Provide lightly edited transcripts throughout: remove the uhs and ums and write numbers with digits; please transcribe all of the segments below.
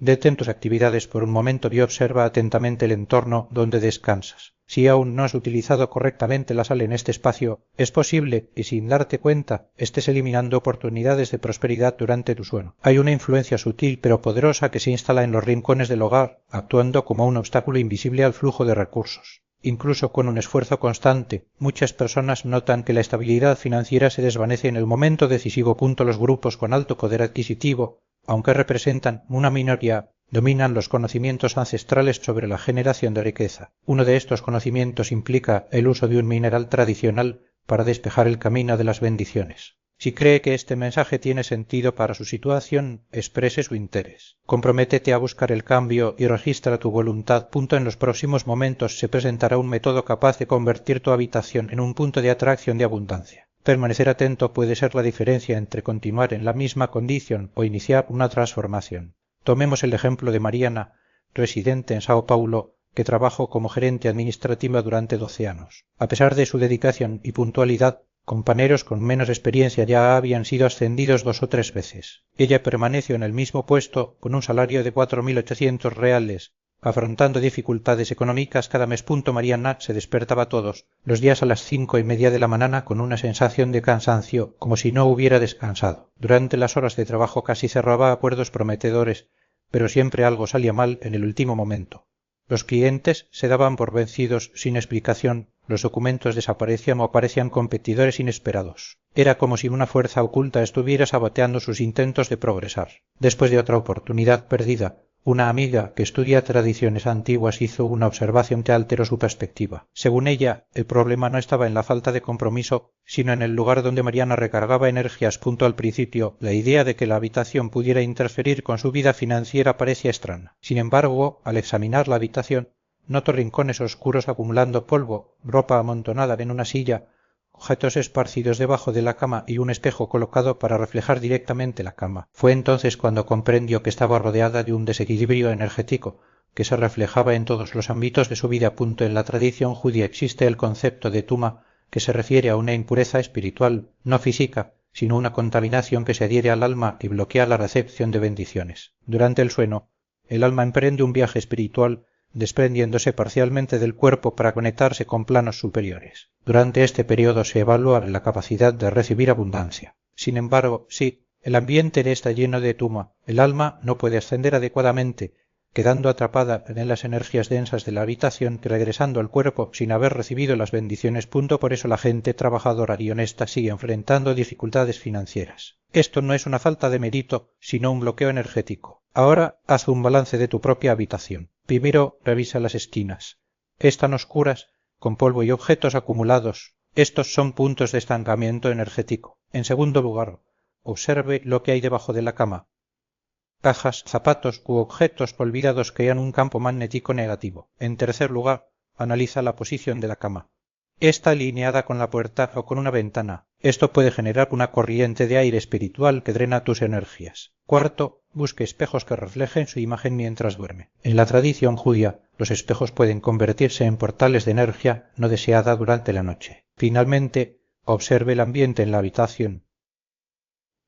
Detén tus actividades por un momento y observa atentamente el entorno donde descansas. Si aún no has utilizado correctamente la sal en este espacio, es posible que sin darte cuenta estés eliminando oportunidades de prosperidad durante tu sueño. Hay una influencia sutil pero poderosa que se instala en los rincones del hogar, actuando como un obstáculo invisible al flujo de recursos. Incluso con un esfuerzo constante, muchas personas notan que la estabilidad financiera se desvanece en el momento decisivo. Los grupos con alto poder adquisitivo, aunque representan una minoría, dominan los conocimientos ancestrales sobre la generación de riqueza. Uno de estos conocimientos implica el uso de un mineral tradicional para despejar el camino de las bendiciones. Si cree que este mensaje tiene sentido para su situación, exprese su interés. Comprométete a buscar el cambio y registra tu voluntad. En los próximos momentos se presentará un método capaz de convertir tu habitación en un punto de atracción de abundancia. Permanecer atento puede ser la diferencia entre continuar en la misma condición o iniciar una transformación. Tomemos el ejemplo de Mariana, residente en Sao Paulo, que trabajó como gerente administrativa durante 12 años. A pesar de su dedicación y puntualidad, compañeros con menos experiencia ya habían sido ascendidos 2 o 3 veces. Ella permaneció en el mismo puesto con un salario de 4.800 reales, afrontando dificultades económicas cada mes. Mariana se despertaba todos los días a las 5:30 de la mañana con una sensación de cansancio, como si no hubiera descansado. Durante las horas de trabajo casi cerraba acuerdos prometedores, pero siempre algo salía mal en el último momento. Los clientes se daban por vencidos sin explicación, los documentos desaparecían o aparecían competidores inesperados. Era como si una fuerza oculta estuviera saboteando sus intentos de progresar. Después de otra oportunidad perdida, una amiga que estudia tradiciones antiguas hizo una observación que alteró su perspectiva. Según ella, el problema no estaba en la falta de compromiso, sino en el lugar donde Mariana recargaba energías. Al principio, la idea de que la habitación pudiera interferir con su vida financiera parecía extraña. Sin embargo, al examinar la habitación, notó rincones oscuros acumulando polvo, ropa amontonada en una silla, objetos esparcidos debajo de la cama y un espejo colocado para reflejar directamente la cama. Fue entonces cuando comprendió que estaba rodeada de un desequilibrio energético que se reflejaba en todos los ámbitos de su vida. En la tradición judía existe el concepto de tuma, que se refiere a una impureza espiritual, no física, sino una contaminación que se adhiere al alma y bloquea la recepción de bendiciones. Durante el sueño, el alma emprende un viaje espiritual, desprendiéndose parcialmente del cuerpo para conectarse con planos superiores. Durante este periodo se evalúa la capacidad de recibir abundancia. Sin embargo, si el ambiente está lleno de tuma, el alma no puede ascender adecuadamente, quedando atrapada en las energías densas de la habitación y regresando al cuerpo sin haber recibido las bendiciones. Por eso la gente trabajadora y honesta sigue enfrentando dificultades financieras. Esto no es una falta de mérito, sino un bloqueo energético. Ahora haz un balance de tu propia habitación. Primero revisa las esquinas. Están oscuras, con polvo y objetos acumulados. Estos son puntos de estancamiento energético. En segundo lugar, observe lo que hay debajo de la cama. Cajas, zapatos u objetos olvidados crean un campo magnético negativo. En tercer lugar, analiza la posición de la cama. Está alineada con la puerta o con una ventana. Esto puede generar una corriente de aire espiritual que drena tus energías. Cuarto, busque espejos que reflejen su imagen mientras duerme. En la tradición judía, los espejos pueden convertirse en portales de energía no deseada durante la noche. Finalmente, observe el ambiente en la habitación.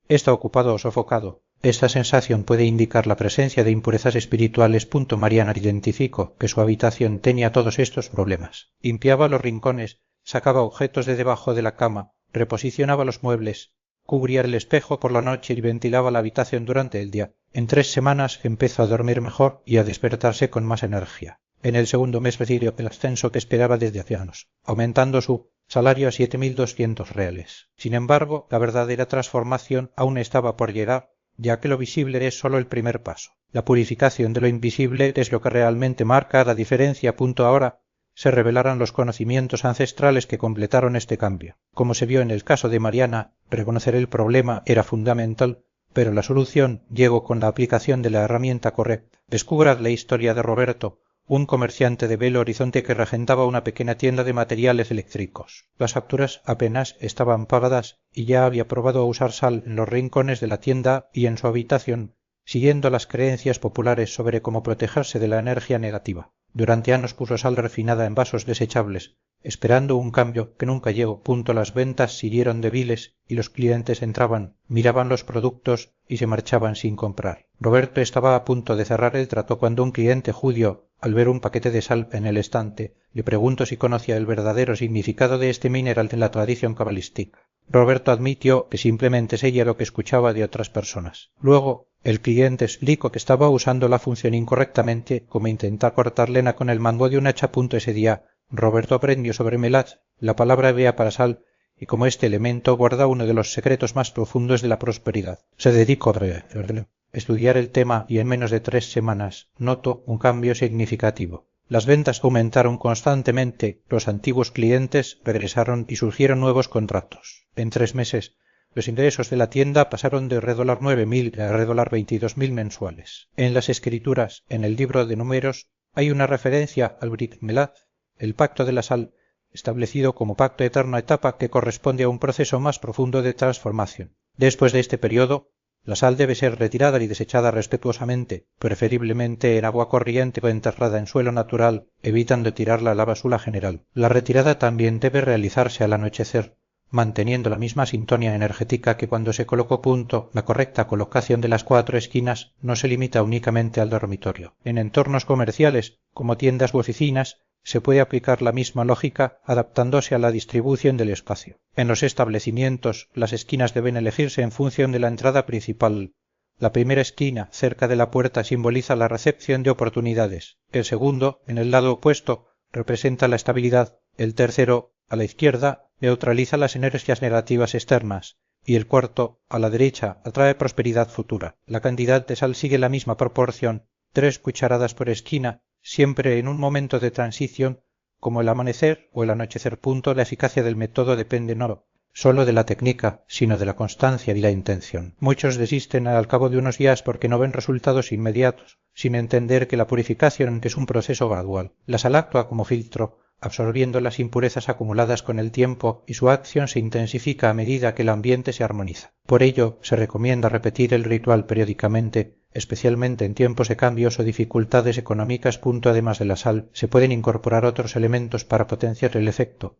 ¿Está ocupado o sofocado? Esta sensación puede indicar la presencia de impurezas espirituales. Mariana identificó que su habitación tenía todos estos problemas. Limpiaba los rincones, sacaba objetos de debajo de la cama, reposicionaba los muebles, cubría el espejo por la noche y ventilaba la habitación durante el día. En 3 semanas empezó a dormir mejor y a despertarse con más energía. En el segundo mes recibió el ascenso que esperaba desde hace años, aumentando su salario a 7.200 reales. Sin embargo, la verdadera transformación aún estaba por llegar, ya que lo visible es solo el primer paso. La purificación de lo invisible es lo que realmente marca la diferencia. Ahora se revelarán los conocimientos ancestrales que completaron este cambio. Como se vio en el caso de Mariana, reconocer el problema era fundamental, pero la solución llegó con la aplicación de la herramienta correcta. Descubrad la historia de Roberto, un comerciante de Belo Horizonte que regentaba una pequeña tienda de materiales eléctricos. Las facturas apenas estaban pagadas y ya había probado a usar sal en los rincones de la tienda y en su habitación, siguiendo las creencias populares sobre cómo protegerse de la energía negativa. Durante años puso sal refinada en vasos desechables, esperando un cambio que nunca llegó. Las ventas siguieron débiles y los clientes entraban, miraban los productos y se marchaban sin comprar. Roberto estaba a punto de cerrar el trato cuando un cliente judío, al ver un paquete de sal en el estante, le preguntó si conocía el verdadero significado de este mineral en la tradición cabalística. Roberto admitió que simplemente seguía lo que escuchaba de otras personas. Luego, el cliente explicó que estaba usando la función incorrectamente, como intentar cortar lena con el mango de un hacha. Ese día, Roberto aprendió sobre melach, la palabra hebrea para sal, y como este elemento guarda uno de los secretos más profundos de la prosperidad. Se dedicó a estudiar el tema y en menos de 3 semanas notó un cambio significativo. Las ventas aumentaron constantemente, los antiguos clientes regresaron y surgieron nuevos contratos. En 3 meses, los ingresos de la tienda pasaron de $9.000 a $22.000 mensuales. En las escrituras, en el libro de Números, hay una referencia al Brit Milá, el pacto de la sal, establecido como pacto eterno etapa que corresponde a un proceso más profundo de transformación. Después de este periodo, la sal debe ser retirada y desechada respetuosamente, preferiblemente en agua corriente o enterrada en suelo natural, evitando tirarla a la basura general. La retirada también debe realizarse al anochecer, manteniendo la misma sintonía energética que cuando se colocó. La correcta colocación de las 4 esquinas no se limita únicamente al dormitorio. En entornos comerciales, como tiendas u oficinas, se puede aplicar la misma lógica adaptándose a la distribución del espacio. En los establecimientos, las esquinas deben elegirse en función de la entrada principal. La primera esquina, cerca de la puerta, simboliza la recepción de oportunidades. El segundo, en el lado opuesto, representa la estabilidad. El tercero, a la izquierda, neutraliza las energías negativas externas. Y el cuarto, a la derecha, atrae prosperidad futura. La cantidad de sal sigue la misma proporción, 3 cucharadas por esquina, siempre en un momento de transición, como el amanecer o el anochecer. La eficacia del método depende no solo de la técnica, sino de la constancia y la intención. Muchos desisten al cabo de unos días porque no ven resultados inmediatos, sin entender que la purificación es un proceso gradual. La sal actúa como filtro, absorbiendo las impurezas acumuladas con el tiempo, y su acción se intensifica a medida que el ambiente se armoniza. Por ello, se recomienda repetir el ritual periódicamente, especialmente en tiempos de cambios o dificultades económicas. Además de la sal, se pueden incorporar otros elementos para potenciar el efecto,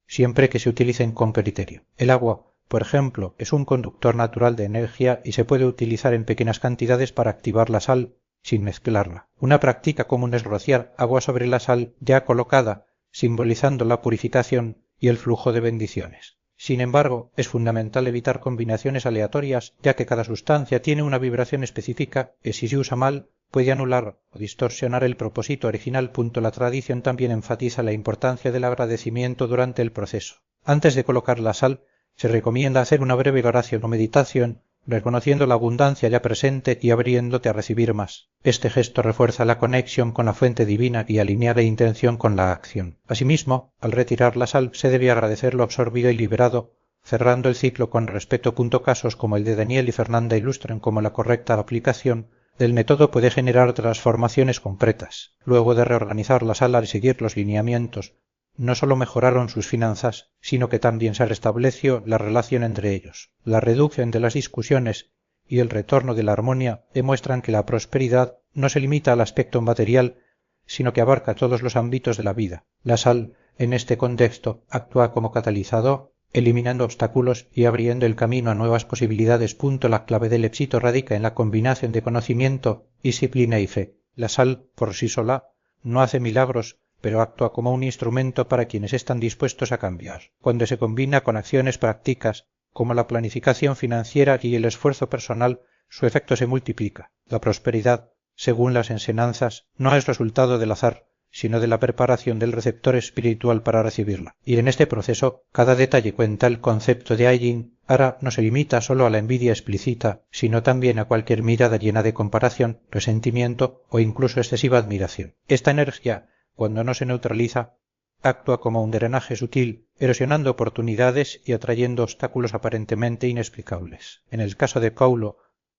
siempre que se utilicen con criterio. El agua, por ejemplo, es un conductor natural de energía y se puede utilizar en pequeñas cantidades para activar la sal, sin mezclarla. Una práctica común es rociar agua sobre la sal ya colocada, simbolizando la purificación y el flujo de bendiciones. Sin embargo, es fundamental evitar combinaciones aleatorias, ya que cada sustancia tiene una vibración específica que, si se usa mal, puede anular o distorsionar el propósito original. La tradición también enfatiza la importancia del agradecimiento durante el proceso. Antes de colocar la sal, se recomienda hacer una breve oración o meditación, reconociendo la abundancia ya presente y abriéndote a recibir más. Este gesto refuerza la conexión con la fuente divina y alinea la intención con la acción. Asimismo, al retirar la sal se debe agradecer lo absorbido y liberado, cerrando el ciclo con respeto. Casos como el de Daniel y Fernanda ilustran cómo la correcta aplicación del método puede generar transformaciones concretas. Luego de reorganizar la sala y seguir los lineamientos, no solo mejoraron sus finanzas, sino que también se restableció la relación entre ellos. La reducción de las discusiones y el retorno de la armonía demuestran que la prosperidad no se limita al aspecto material, sino que abarca todos los ámbitos de la vida. La sal, en este contexto, actúa como catalizador, eliminando obstáculos y abriendo el camino a nuevas posibilidades. La clave del éxito radica en la combinación de conocimiento, disciplina y fe. La sal, por sí sola, no hace milagros, pero actúa como un instrumento para quienes están dispuestos a cambiar. Cuando se combina con acciones prácticas, como la planificación financiera y el esfuerzo personal, su efecto se multiplica. La prosperidad, según las enseñanzas, no es resultado del azar, sino de la preparación del receptor espiritual para recibirla. Y en este proceso, cada detalle cuenta. El concepto de Ayin Ara no se limita solo a la envidia explícita, sino también a cualquier mirada llena de comparación, resentimiento o incluso excesiva admiración. Esta energía, cuando no se neutraliza, actúa como un drenaje sutil, erosionando oportunidades y atrayendo obstáculos aparentemente inexplicables. En el caso de Paulo,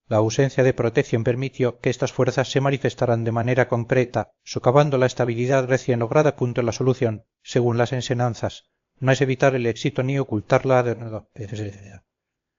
la ausencia de protección permitió que estas fuerzas se manifestaran de manera concreta, socavando la estabilidad recién lograda. La solución, según las enseñanzas, no es evitar el éxito ni ocultar la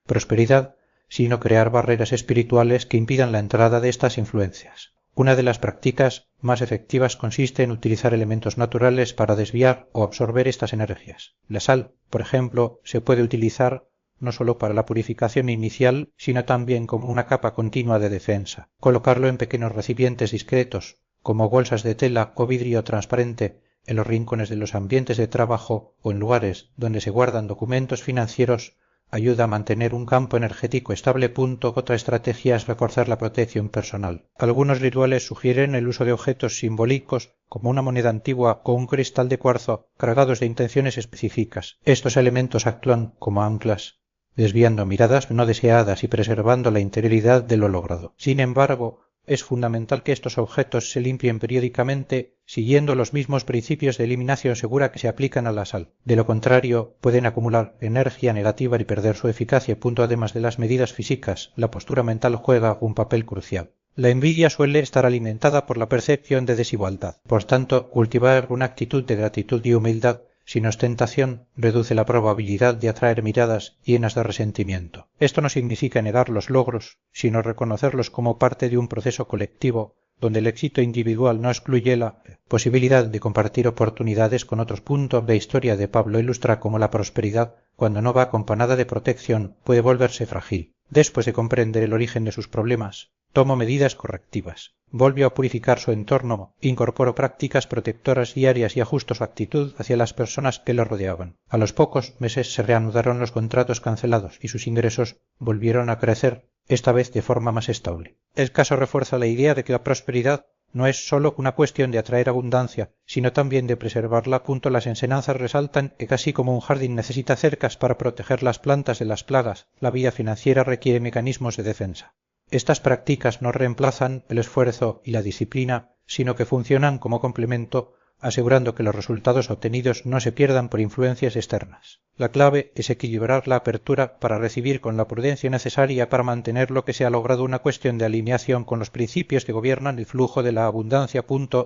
prosperidad, sino crear barreras espirituales que impidan la entrada de estas influencias. Una de las prácticas más efectivas consiste en utilizar elementos naturales para desviar o absorber estas energías. La sal, por ejemplo, se puede utilizar no solo para la purificación inicial, sino también como una capa continua de defensa. Colocarlo en pequeños recipientes discretos, como bolsas de tela o vidrio transparente, en los rincones de los ambientes de trabajo o en lugares donde se guardan documentos financieros, ayuda a mantener un campo energético estable. Otra estrategia es reforzar la protección personal. Algunos rituales sugieren el uso de objetos simbólicos como una moneda antigua o un cristal de cuarzo cargados de intenciones específicas. Estos elementos actúan como anclas, desviando miradas no deseadas y preservando la integridad de lo logrado. Sin embargo, es fundamental que estos objetos se limpien periódicamente siguiendo los mismos principios de eliminación segura que se aplican a la sal. De lo contrario, pueden acumular energía negativa y perder su eficacia. Además de las medidas físicas, la postura mental juega un papel crucial. La envidia suele estar alimentada por la percepción de desigualdad. Por tanto, cultivar una actitud de gratitud y humildad sin ostentación reduce la probabilidad de atraer miradas llenas de resentimiento. Esto no significa negar los logros, sino reconocerlos como parte de un proceso colectivo donde el éxito individual no excluye la posibilidad de compartir oportunidades con otros. De historia de Pablo ilustra cómo la prosperidad, cuando no va acompañada de protección, puede volverse frágil. Después de comprender el origen de sus problemas, tomó medidas correctivas. Volvió a purificar su entorno, incorporó prácticas protectoras diarias y ajustó su actitud hacia las personas que le rodeaban. A los pocos meses se reanudaron los contratos cancelados y sus ingresos volvieron a crecer, esta vez de forma más estable. El caso refuerza la idea de que la prosperidad no es sólo una cuestión de atraer abundancia, sino también de preservarla. Las enseñanzas resaltan que casi como un jardín necesita cercas para proteger las plantas de las plagas, la vida financiera requiere mecanismos de defensa. Estas prácticas no reemplazan el esfuerzo y la disciplina, sino que funcionan como complemento, asegurando que los resultados obtenidos no se pierdan por influencias externas. La clave es equilibrar la apertura para recibir con la prudencia necesaria para mantener lo que se ha logrado, una cuestión de alineación con los principios que gobiernan el flujo de la abundancia.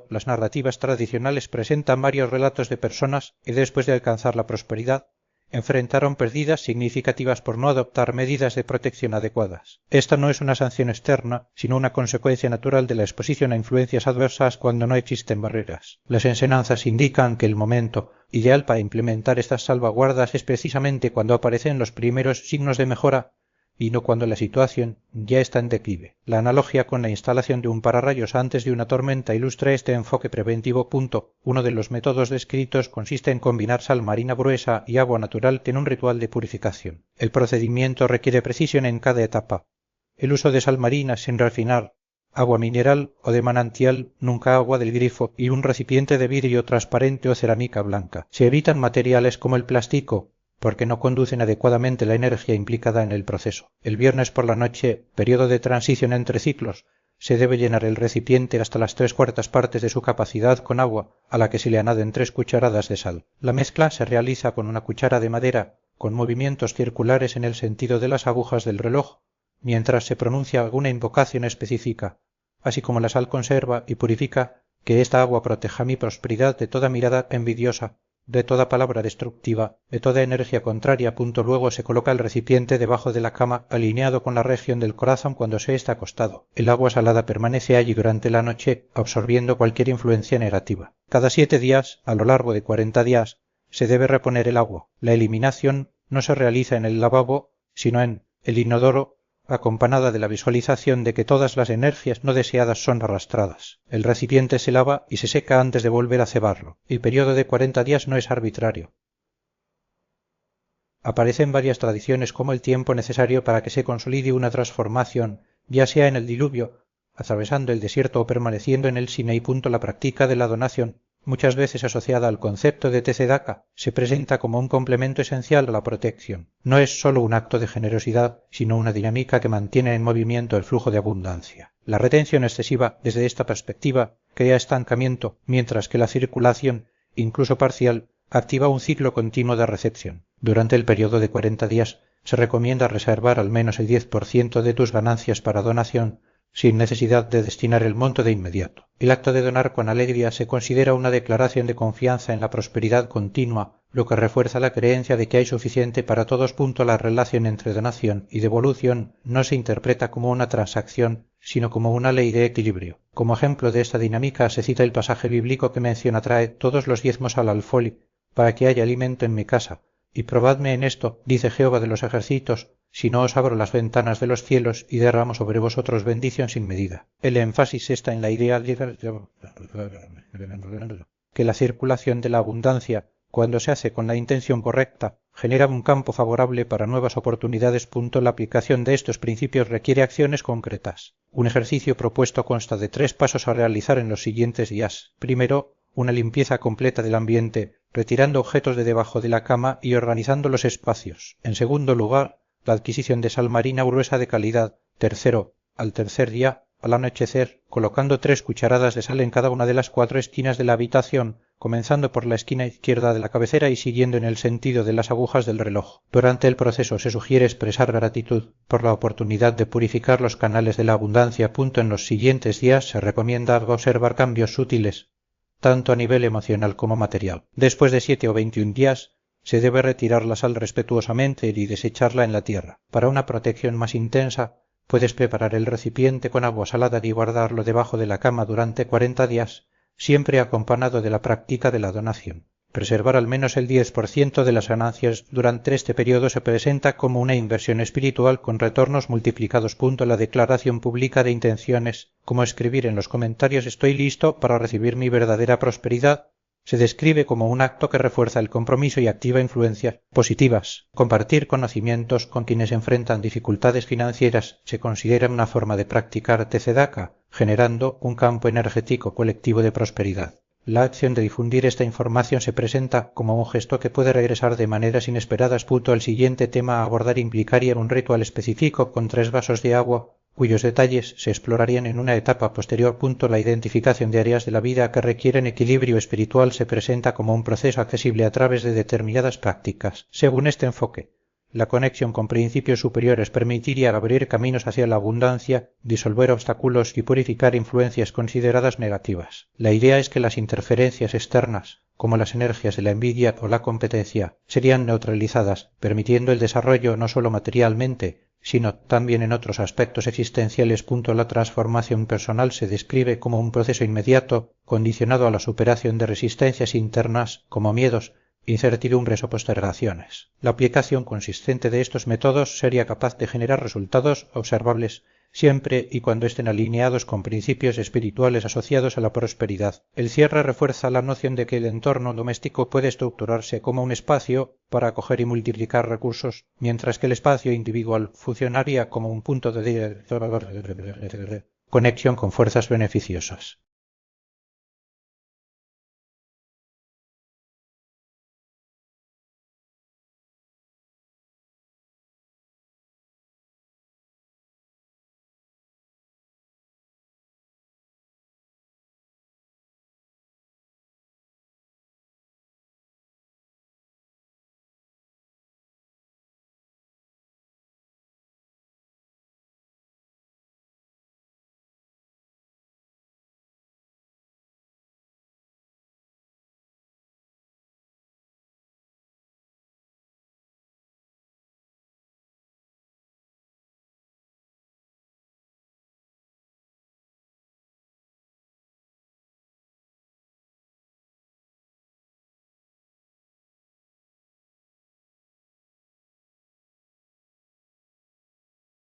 Las narrativas tradicionales presentan varios relatos de personas que después de alcanzar la prosperidad enfrentaron pérdidas significativas por no adoptar medidas de protección adecuadas. Esta no es una sanción externa, sino una consecuencia natural de la exposición a influencias adversas cuando no existen barreras. Las enseñanzas indican que el momento ideal para implementar estas salvaguardas es precisamente cuando aparecen los primeros signos de mejora y no cuando la situación ya está en declive. La analogía con la instalación de un pararrayos antes de una tormenta ilustra este enfoque preventivo. Uno de los métodos descritos consiste en combinar sal marina gruesa y agua natural en un ritual de purificación. El procedimiento requiere precisión en cada etapa. El uso de sal marina sin refinar, agua mineral o de manantial, nunca agua del grifo, y un recipiente de vidrio transparente o cerámica blanca. Se evitan materiales como el plástico, porque no conducen adecuadamente la energía implicada en el proceso. El viernes por la noche, periodo de transición entre ciclos, se debe llenar el recipiente hasta las 3/4 partes de su capacidad con agua, a la que se le añaden 3 cucharadas de sal. La mezcla se realiza con una cuchara de madera, con movimientos circulares en el sentido de las agujas del reloj, mientras se pronuncia alguna invocación específica. Así como la sal conserva y purifica, que esta agua proteja mi prosperidad de toda mirada envidiosa, de toda palabra destructiva, de toda energía contraria. Luego se coloca el recipiente debajo de la cama, alineado con la región del corazón cuando se está acostado. El agua salada permanece allí durante la noche, absorbiendo cualquier influencia negativa. Cada 7 días, a lo largo de 40 días, se debe reponer el agua. La eliminación no se realiza en el lavabo, sino en el inodoro, acompañada de la visualización de que todas las energías no deseadas son arrastradas. El recipiente se lava y se seca antes de volver a cebarlo. El periodo de 40 días no es arbitrario. Aparecen varias tradiciones como el tiempo necesario para que se consolide una transformación, ya sea en el diluvio, atravesando el desierto o permaneciendo en el Sinaí. La práctica de la donación, muchas veces asociada al concepto de Tzedaka, se presenta como un complemento esencial a la protección. No es solo un acto de generosidad, sino una dinámica que mantiene en movimiento el flujo de abundancia. La retención excesiva, desde esta perspectiva, crea estancamiento, mientras que la circulación, incluso parcial, activa un ciclo continuo de recepción. Durante el periodo de 40 días se recomienda reservar al menos el 10% de tus ganancias para donación, sin necesidad de destinar el monto de inmediato. El acto de donar con alegría se considera una declaración de confianza en la prosperidad continua lo que refuerza la creencia de que hay suficiente para todos. La relación entre donación y devolución no se interpreta como una transacción, sino como una ley de equilibrio. Como ejemplo de esta dinámica se cita el pasaje bíblico que menciona: traed todos los diezmos al alfolí, para que haya alimento en mi casa, y probadme en esto, dice Jehová de los ejércitos, si no os abro las ventanas de los cielos y derramo sobre vosotros bendición sin medida. El énfasis está en la idea que la circulación de la abundancia, cuando se hace con la intención correcta, genera un campo favorable para nuevas oportunidades. La aplicación de estos principios requiere acciones concretas. Un ejercicio propuesto consta de 3 pasos a realizar en los siguientes días. Primero, una limpieza completa del ambiente, retirando objetos de debajo de la cama y organizando los espacios. En segundo lugar, la adquisición de sal marina gruesa de calidad. Tercero, al tercer día, al anochecer, colocando 3 cucharadas de sal en cada una de las 4 esquinas de la habitación, comenzando por la esquina izquierda de la cabecera y siguiendo en el sentido de las agujas del reloj. Durante el proceso se sugiere expresar gratitud por la oportunidad de purificar los canales de la abundancia. En los siguientes días se recomienda observar cambios sutiles, tanto a nivel emocional como material. Después de 7 o 21 días, se debe retirar la sal respetuosamente y desecharla en la tierra. Para una protección más intensa, puedes preparar el recipiente con agua salada y guardarlo debajo de la cama durante 40 días, siempre acompañado de la práctica de la donación. Preservar al menos el 10% de las ganancias durante este periodo se presenta como una inversión espiritual con retornos multiplicados. La declaración pública de intenciones, como escribir en los comentarios estoy listo para recibir mi verdadera prosperidad, se describe como un acto que refuerza el compromiso y activa influencias positivas. Compartir conocimientos con quienes enfrentan dificultades financieras se considera una forma de practicar tzedaka, generando un campo energético colectivo de prosperidad. La acción de difundir esta información se presenta como un gesto que puede regresar de maneras inesperadas. El siguiente tema a abordar implicaría un ritual específico con 3 vasos de agua, cuyos detalles se explorarían en una etapa posterior. La identificación de áreas de la vida que requieren equilibrio espiritual se presenta como un proceso accesible a través de determinadas prácticas. Según este enfoque, la conexión con principios superiores permitiría abrir caminos hacia la abundancia, disolver obstáculos y purificar influencias consideradas negativas. La idea es que las interferencias externas, como las energías de la envidia o la competencia, serían neutralizadas, permitiendo el desarrollo no solo materialmente, sino también en otros aspectos existenciales. La transformación personal se describe como un proceso inmediato, condicionado a la superación de resistencias internas como miedos, incertidumbres o postergaciones. La aplicación consistente de estos métodos sería capaz de generar resultados observables siempre y cuando estén alineados con principios espirituales asociados a la prosperidad. El cierre refuerza la noción de que el entorno doméstico puede estructurarse como un espacio para acoger y multiplicar recursos, mientras que el espacio individual funcionaría como un punto de conexión con fuerzas beneficiosas.